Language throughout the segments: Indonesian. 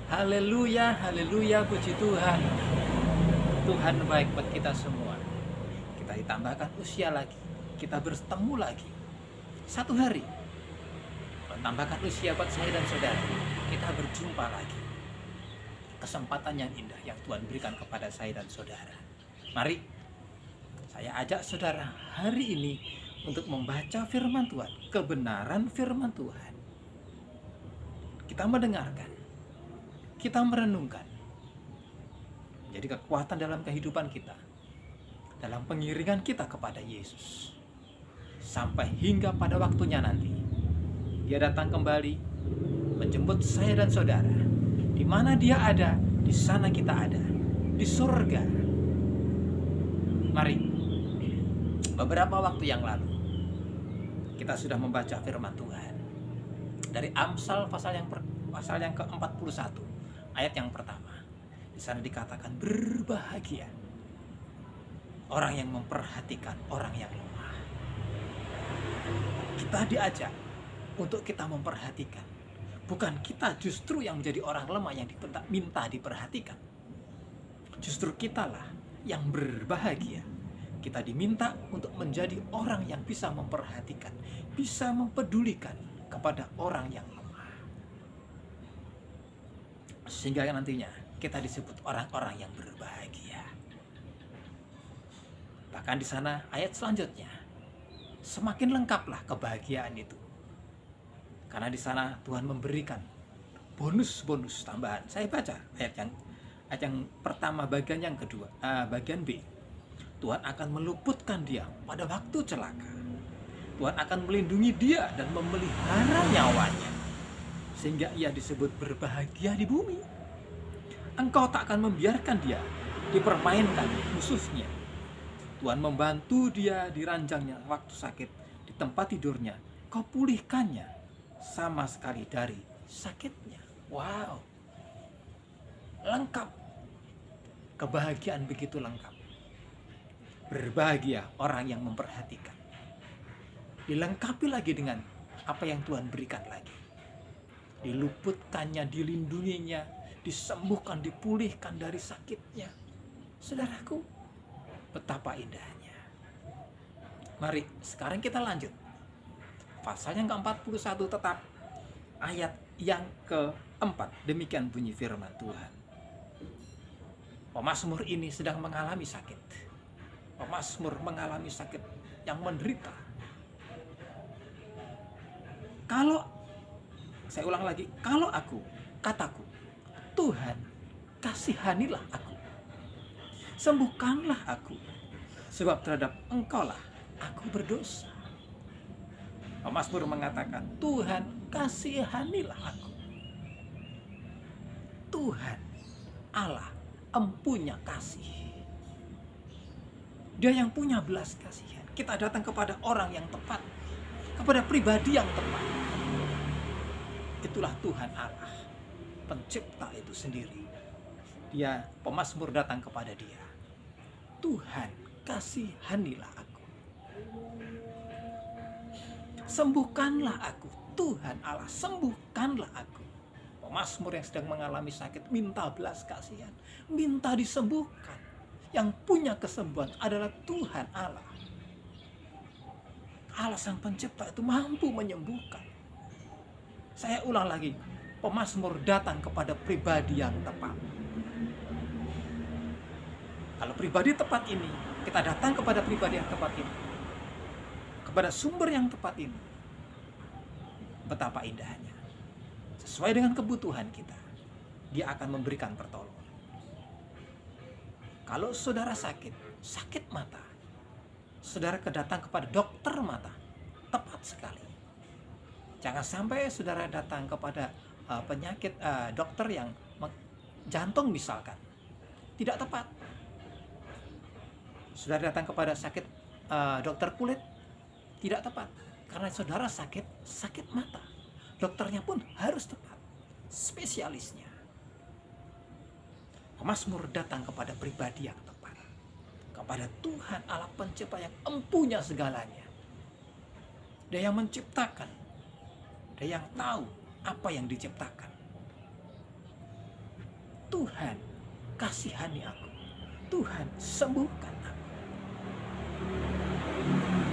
Haleluya, haleluya, puji Tuhan. Tuhan baik buat kita semua. Kita ditambahkan usia lagi. Kita bertemu lagi. Satu hari. Menambahkan usia buat saya dan saudara. Kita berjumpa lagi. Kesempatan yang indah yang Tuhan berikan kepada saya dan saudara. Mari, saya ajak saudara hari ini untuk membaca firman Tuhan. Kebenaran firman Tuhan. Kita mendengarkan. Kita merenungkan. Jadi kekuatan dalam kehidupan kita. Dalam pengiringan kita kepada Yesus. Sampai hingga pada waktunya nanti. Dia datang kembali menjemput saya dan saudara. Di mana dia ada, di sana kita ada. Di surga. Mari. Beberapa waktu yang lalu kita sudah membaca firman Tuhan. Dari Amsal pasal yang ke-41. Ayat yang pertama, di sana dikatakan berbahagia orang yang memperhatikan orang yang lemah. Kita diajak untuk kita memperhatikan. Bukan kita justru yang menjadi orang lemah yang minta diperhatikan. Justru kitalah yang berbahagia. Kita diminta untuk menjadi orang yang bisa memperhatikan, bisa mempedulikan kepada orang yang lemah. Sehingga nantinya kita disebut orang-orang yang berbahagia. Bahkan di sana ayat selanjutnya semakin lengkaplah kebahagiaan itu. Karena di sana Tuhan memberikan bonus-bonus tambahan. Saya baca ayat yang pertama bagian yang kedua, bagian B. Tuhan akan meluputkan dia pada waktu celaka. Tuhan akan melindungi dia dan memelihara nyawanya. Sehingga ia disebut berbahagia di bumi. Engkau tak akan membiarkan dia dipermainkan musuhnya. Tuhan membantu dia di ranjangnya waktu sakit, di tempat tidurnya. Kau pulihkannya sama sekali dari sakitnya. Wow. Lengkap. Kebahagiaan begitu lengkap. Berbahagia orang yang memperhatikan. Dilengkapi lagi dengan apa yang Tuhan berikan lagi. Diluputkannya, dilindunginya, disembuhkan, dipulihkan dari sakitnya. Saudaraku, betapa indahnya. Mari sekarang kita lanjut. Pasal yang ke-41 tetap ayat yang keempat. Demikian bunyi firman Tuhan. Pemazmur ini sedang mengalami sakit. Pemazmur mengalami sakit yang menderita. Saya ulang lagi, kalau kataku, Tuhan, kasihanilah aku. Sembuhkanlah aku. Sebab terhadap Engkaulah aku berdosa. Pemazmur mengatakan, Tuhan, kasihanilah aku. Tuhan, Allah, empunya kasih. Dia yang punya belas kasihan. Kita datang kepada orang yang tepat. Kepada pribadi yang tepat. Itulah Tuhan Allah, pencipta itu sendiri. Dia, pemazmur datang kepada dia. Tuhan, kasihanilah aku. Sembuhkanlah aku. Tuhan Allah, sembuhkanlah aku. Pemazmur yang sedang mengalami sakit, minta belas kasihan. Minta disembuhkan. Yang punya kesembuhan adalah Tuhan Allah. Allah sang pencipta itu mampu menyembuhkan. Saya ulang lagi, pemazmur datang kepada pribadi yang tepat. Kalau pribadi tepat ini, kita datang kepada pribadi yang tepat ini, kepada sumber yang tepat ini, betapa indahnya. Sesuai dengan kebutuhan kita, dia akan memberikan pertolongan. Kalau saudara sakit mata, saudara datang kepada dokter mata, tepat sekali. Jangan sampai saudara datang kepada penyakit dokter yang jantung misalkan. Tidak tepat. Saudara datang kepada sakit dokter kulit. Tidak tepat. Karena saudara sakit mata. Dokternya pun harus tepat. Spesialisnya. Pemazmur datang kepada pribadi yang tepat. Kepada Tuhan Allah pencipta yang empunya segalanya. Dia yang menciptakan. Dia yang tahu apa yang diciptakan. Tuhan, kasihani aku. Tuhan, sembuhkan aku.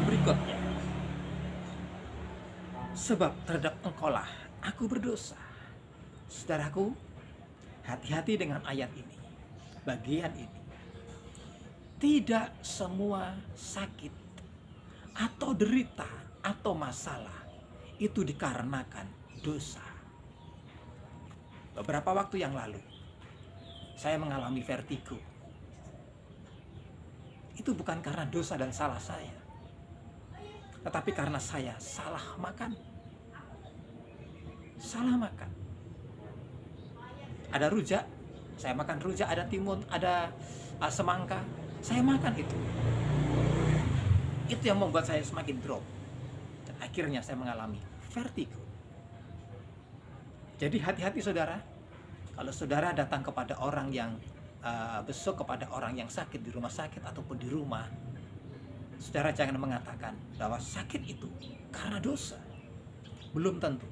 Berikutnya, sebab terhadap Engkaulah aku berdosa. Saudaraku, hati-hati dengan ayat ini, bagian ini. Tidak semua sakit atau derita atau masalah itu dikarenakan dosa. Beberapa waktu yang lalu, saya mengalami vertigo. Itu bukan karena dosa dan salah saya, tetapi karena saya salah makan. Salah makan. Ada rujak, saya makan rujak. Ada timun, ada semangka, saya makan itu. Itu yang membuat saya semakin drop. Dan akhirnya saya mengalami vertigo. Jadi hati-hati saudara. Kalau saudara datang kepada orang yang besok kepada orang yang sakit di rumah sakit ataupun di rumah, saudara jangan mengatakan bahwa sakit itu karena dosa. Belum tentu.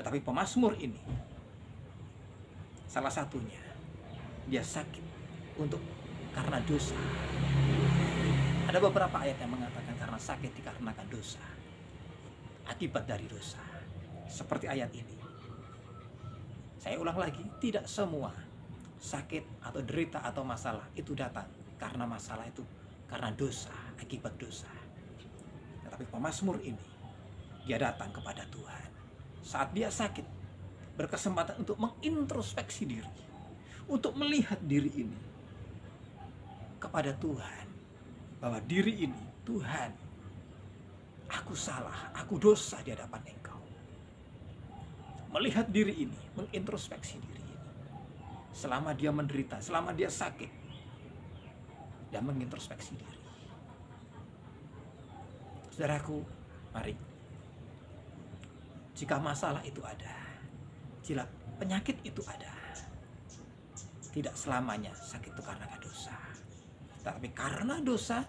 Tetapi pemazmur ini, salah satunya, dia sakit karena dosa. Ada beberapa ayat yang mengatakan karena sakit dikarenakan dosa, akibat dari dosa. Seperti ayat ini. Saya ulang lagi, tidak semua sakit atau derita atau masalah itu datang karena masalah itu karena dosa, akibat dosa. Tetapi pemazmur ini, dia datang kepada Tuhan. Saat dia sakit, berkesempatan untuk mengintrospeksi diri, untuk melihat diri ini kepada Tuhan, bahwa diri ini, Tuhan, aku salah, aku dosa di hadapan Engkau. Melihat diri ini, mengintrospeksi diri ini. Selama dia menderita, selama dia sakit, dan mengintrospeksi diri. Saudaraku, mari. Jika masalah itu ada, jika penyakit itu ada, tidak selamanya sakit itu karena dosa. Tapi karena dosa,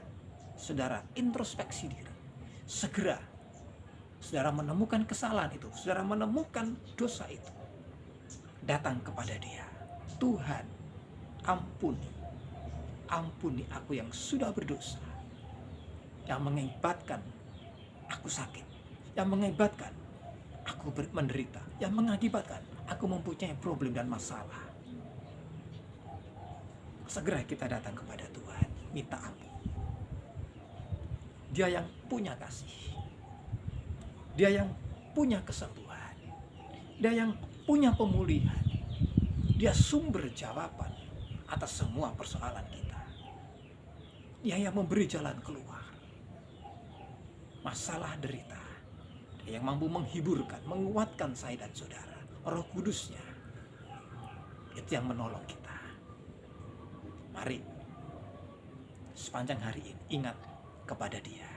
saudara introspeksi diri. Segera, saudara menemukan kesalahan itu, saudara menemukan dosa itu. Datang kepada Dia. Tuhan, ampuni aku yang sudah berdosa, yang mengakibatkan aku sakit, yang mengakibatkan aku menderita, yang mengakibatkan aku mempunyai problem dan masalah. Segera kita datang kepada Tuhan, minta ampun. Dia yang punya kasih, Dia yang punya kesembuhan, Dia yang punya pemulihan. Dia sumber jawaban atas semua persoalan kita. Dia yang memberi jalan keluar. Masalah derita, Dia yang mampu menghiburkan, menguatkan saya dan saudara. Roh Kudus-Nya, itu yang menolong kita. Mari, sepanjang hari ini ingat kepada Dia.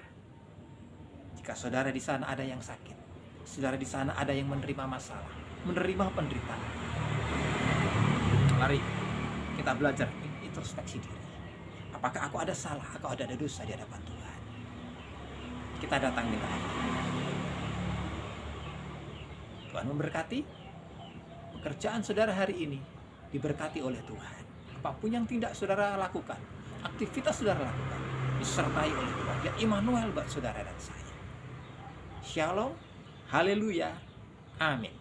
Jika saudara di sana ada yang sakit, saudara di sana ada yang menerima masalah, menerima penderitaan, mari kita belajar introspeksi diri. Apakah aku ada salah, aku ada dosa di hadapan Tuhan? Kita datang minta ampun. Tuhan memberkati. Pekerjaan saudara hari ini diberkati oleh Tuhan. Apapun yang tidak saudara lakukan, aktivitas saudara lakukan, disertai oleh Tuhan. Dia Immanuel buat saudara dan saya. Shalom, haleluya, amin.